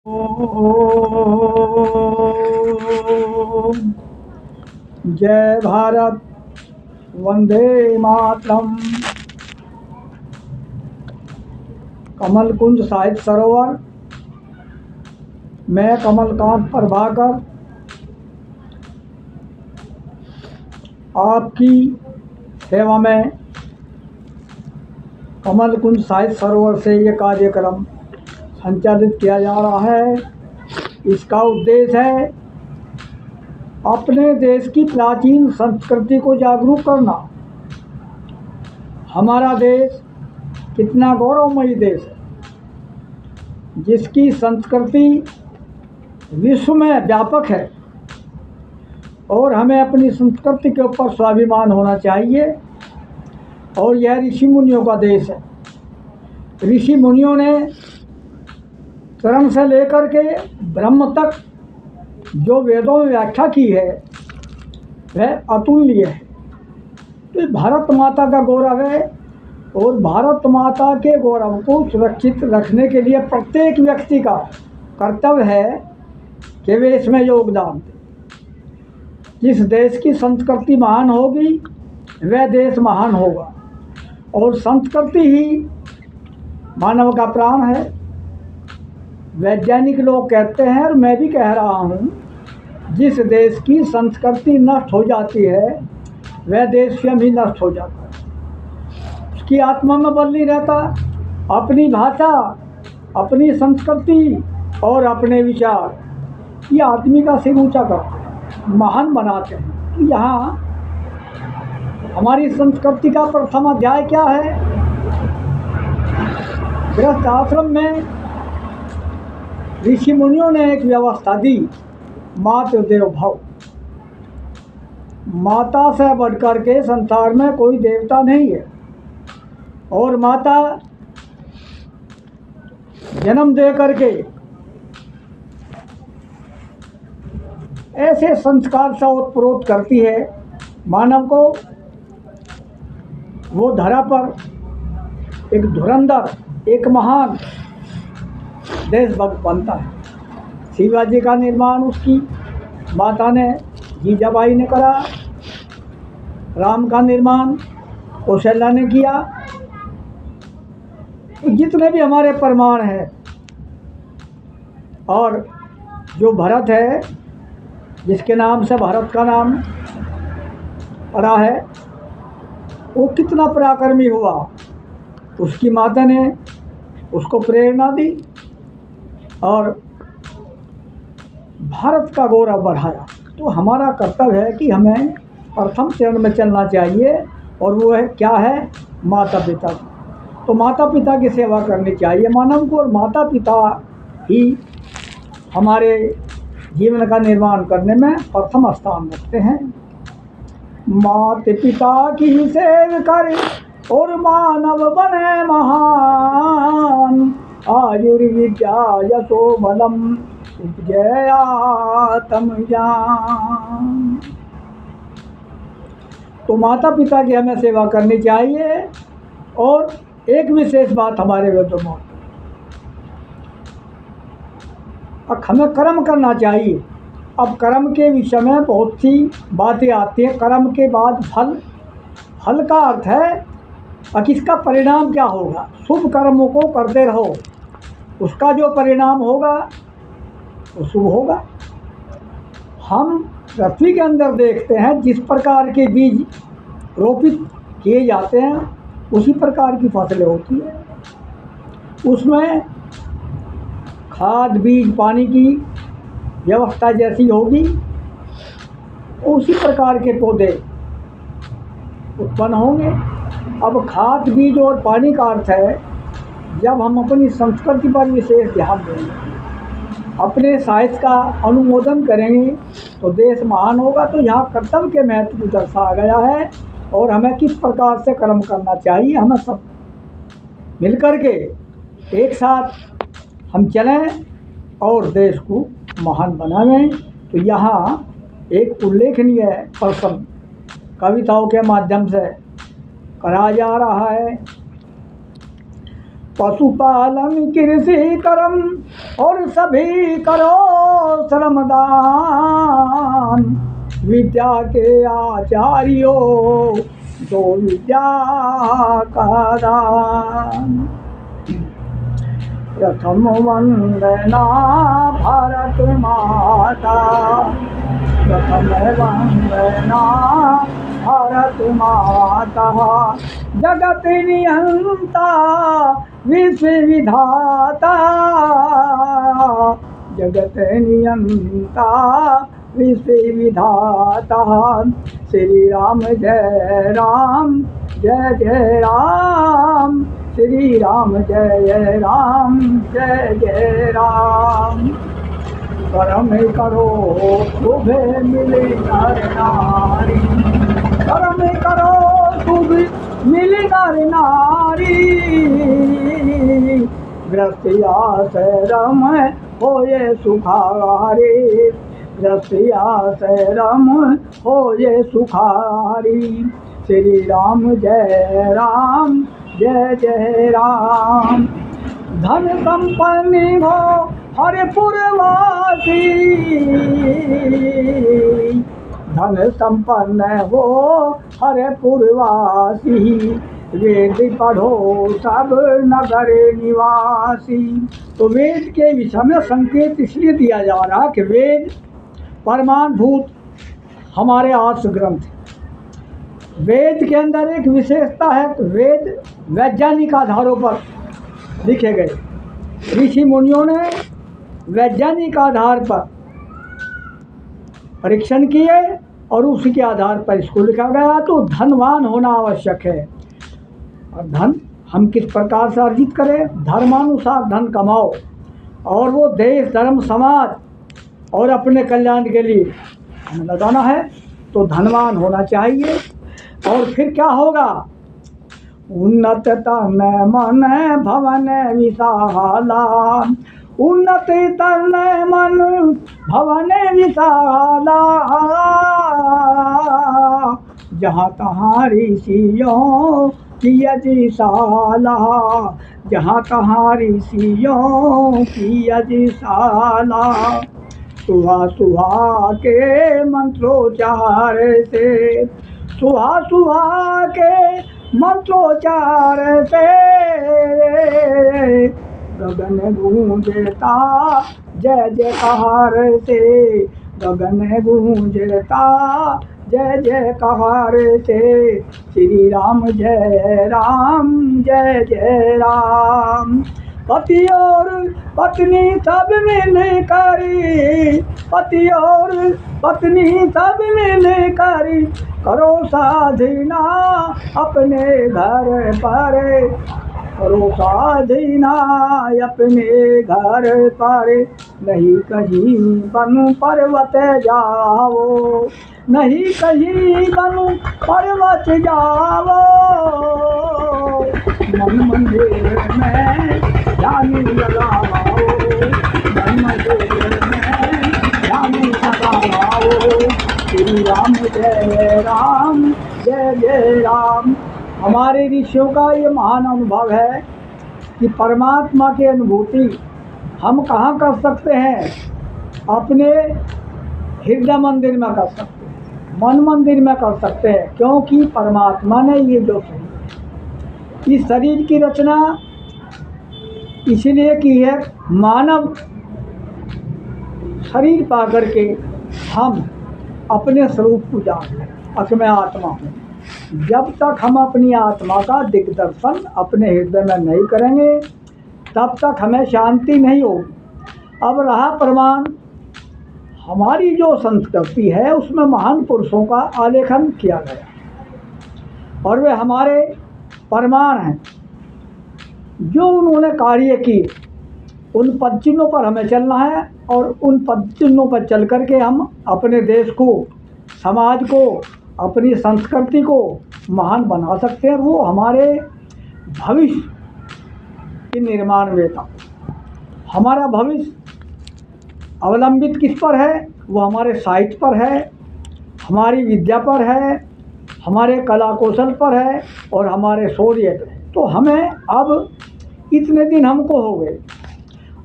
ओम जय भारत वंदे मातरम। कमल कुंज साहित्य सरोवर मैं कमलकांत प्रभाकर आपकी सेवा में कमल कुंज साहित्य सरोवर से ये कार्यक्रम संचालित किया जा रहा है। इसका उद्देश्य है अपने देश की प्राचीन संस्कृति को जागरूक करना। हमारा देश कितना गौरवमयी देश है, जिसकी संस्कृति विश्व में व्यापक है और हमें अपनी संस्कृति के ऊपर स्वाभिमान होना चाहिए। और यह ऋषि मुनियों का देश है। ऋषि मुनियों ने कर्म से लेकर के ब्रह्म तक जो वेदों में व्याख्या की है वह अतुल्य है। तो भारत माता का गौरव है और भारत माता के गौरव को सुरक्षित रखने के लिए प्रत्येक व्यक्ति का कर्तव्य है कि वे इसमें योगदान दें। जिस देश की संस्कृति महान होगी वह देश महान होगा और संस्कृति ही मानव का प्राण है। वैज्ञानिक लोग कहते हैं और मैं भी कह रहा हूँ, जिस देश की संस्कृति नष्ट हो जाती है वह देश स्वयं ही नष्ट हो जाता है। उसकी आत्मा में बल नहीं रहता। अपनी भाषा, अपनी संस्कृति और अपने विचार ये आदमी का सिर ऊंचा करते हैं, महान बनाते हैं। तो यहाँ हमारी संस्कृति का प्रथम अध्याय क्या है? गृहस्थ आश्रम में ऋषि मुनियों ने एक व्यवस्था दी, मातृदेवो भव। माता से बढ़कर के संसार में कोई देवता नहीं है और माता जन्म दे करके ऐसे संस्कार से ओतप्रोत करती है मानव को। वो धरा पर एक धुरंधर, एक महान देशभक्त बनता है। शिवाजी का निर्माण उसकी माता ने, जीजाबाई ने करा। राम का निर्माण कौशल्या ने किया। जितने भी हमारे प्रमाण हैं, और जो भरत है जिसके नाम से भारत का नाम पड़ा है, वो कितना पराक्रमी हुआ। उसकी माता ने उसको प्रेरणा दी और भारत का गौरव बढ़ाया। तो हमारा कर्तव्य है कि हमें प्रथम चरण में चलना चाहिए और वो है क्या है? माता पिता की। तो माता पिता की सेवा करनी चाहिए मानव को, और माता पिता ही हमारे जीवन का निर्माण करने में प्रथम स्थान रखते हैं। माता पिता की सेवा करे और मानव बने महान। आयुर्विद्या यशो बलम उपजय आत्मज्ञान। तो माता पिता की हमें सेवा करनी चाहिए। और एक विशेष बात हमारे वेदों में, अब हमें कर्म करना चाहिए। अब कर्म के विषय में बहुत सी बातें आती हैं। कर्म के बाद फल, फल का अर्थ है कि इसका परिणाम क्या होगा। शुभ कर्मों को करते रहो, उसका जो परिणाम होगा वो शुभ होगा। हम पृथ्वी के अंदर देखते हैं, जिस प्रकार के बीज रोपित किए जाते हैं उसी प्रकार की फसलें होती है। उसमें खाद, बीज, पानी की व्यवस्था जैसी होगी उसी प्रकार के पौधे उत्पन्न होंगे। अब खाद, बीज और पानी का अर्थ है जब हम अपनी संस्कृति पर विशेष ध्यान देंगे, अपने साहित्य का अनुमोदन करेंगे तो देश महान होगा। तो यहाँ कर्तव्य के महत्व को दर्शाया गया है और हमें किस प्रकार से कर्म करना चाहिए। हमें सब मिलकर के एक साथ हम चलें और देश को महान बनावें। तो यहाँ एक उल्लेखनीय प्रसंग कविताओं के माध्यम से करा जा रहा है। पशुपालन कृषि कर्म और सभी करो श्रमदान। विद्या के आचार्यों दो विद्या का दान। प्रथम वंदना भारत माता, प्रथम वंदना भारत माता। जगत नियंता विश्व विधाता, जगत नियंता विश्व विधाता। श्री राम जय राम, जय जय राम। श्री राम जय राम, जय जय राम। कर्म करो शुभ मिले नर नारी, कर्म करो शुभ मिले नर नारी। गृहस्थाश्रम होए सुखारी, गृहस्थाश्रम होए सुखारी। श्री राम जय राम, जय जय राम। धन संपन्न हो हरिपुरवासी, धन संपन्न हो हरिपुरवासी। वेद पढ़ो सब नगर निवासी। तो वेद के विषय में संकेत इसलिए दिया जा रहा है कि वेद परमाणुभूत हमारे आर्ष ग्रंथ। वेद के अंदर एक विशेषता है कि वेद वैज्ञानिक आधारों पर लिखे गए। ऋषि मुनियों ने वैज्ञानिक आधार पर परीक्षण किए और उसी के आधार पर इसको लिखा गया। तो धनवान होना आवश्यक है। और धन हम किस प्रकार से अर्जित करें? धर्मानुसार धन कमाओ और वो देश धर्म समाज और अपने कल्याण के लिए हमें लगाना है। तो धनवान होना चाहिए। और फिर क्या होगा? उन्नत तन मन भवन विशाला, उन्नत तन मन भवन विशाला। जहाँ तहाँ ऋषियों की यज्ञशाला, जहाँ तहाँ ऋषियों की यज्ञशाला। सुहा सुहा के मंत्रोच्चार से, सुहा सुहा के मंत्रोच्चार से। गगन गूंजता जय जयकार से, गगन गूंजता जय जयकार से। श्री राम जय राम, जय जय राम। पति और पत्नी सब मिलकर, पति और पत्नी सब मिलकर करो साधना अपने घर पर, करो साधना अपने घर पर। नहीं कहीं बनु पर्वत जाओ, नहीं कहीं बनु पर्वत जाओ। मन मंदिर में ध्यान लगाओ, मन मंदिर में ध्यान लगाओ। श्री राम जय राम, जय जय राम। हमारे ऋषियों का ये महान अनुभव है कि परमात्मा की अनुभूति हम कहाँ कर सकते हैं? अपने हृदय मंदिर में कर सकते हैं, मन मंदिर में कर सकते हैं। क्योंकि परमात्मा ने ये जो इस शरीर की रचना इसलिए की है, मानव शरीर पा करके हम अपने स्वरूप को जानते हैं, असमय आत्मा हूँ। जब तक हम अपनी आत्मा का दिग्दर्शन अपने हृदय में नहीं करेंगे तब तक हमें शांति नहीं होगी। अब रहा प्रमाण, हमारी जो संस्कृति है उसमें महान पुरुषों का आलेखन किया गया और वे हमारे प्रमाण हैं जो उन्होंने कार्य किए। उन पद चिन्हों पर हमें चलना है और उन पद चिन्हों पर चल करके हम अपने देश को, समाज को, अपनी संस्कृति को महान बना सकते हैं। वो हमारे भविष्य के निर्माण में था। हमारा भविष्य अवलंबित किस पर है? वो हमारे साहित्य पर है, हमारी विद्या पर है, हमारे कला कौशल पर है और हमारे शौर्य पर है। तो हमें अब इतने दिन हमको हो गए,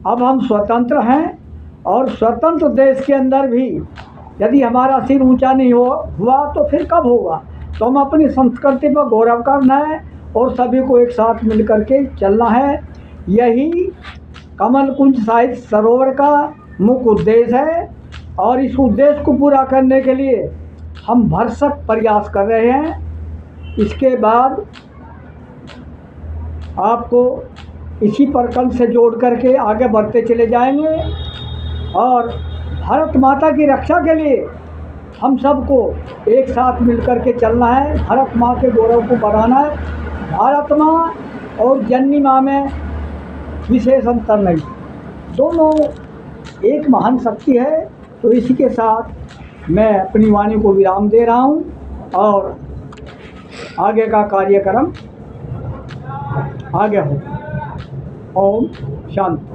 अब हम स्वतंत्र हैं और स्वतंत्र देश के अंदर भी यदि हमारा सिर ऊंचा नहीं हुआ तो फिर कब होगा। तो हम अपनी संस्कृति पर गौरव करना है और सभी को एक साथ मिल कर के चलना है। यही कमल कुंज साहित्य सरोवर का मुख्य उद्देश्य है और इस उद्देश्य को पूरा करने के लिए हम भरसक प्रयास कर रहे हैं। इसके बाद आपको इसी प्रकल्प से जोड़ करके आगे बढ़ते चले जाएंगे और भारत माता की रक्षा के लिए हम सबको एक साथ मिलकर के चलना है। भारत माँ के गौरव को बढ़ाना है। भारत माँ और जननी माँ में विशेष अंतर नहीं, दोनों एक महान शक्ति है। तो इसी के साथ मैं अपनी वाणी को विराम दे रहा हूँ और आगे का कार्यक्रम आगे हो। ओम शांति।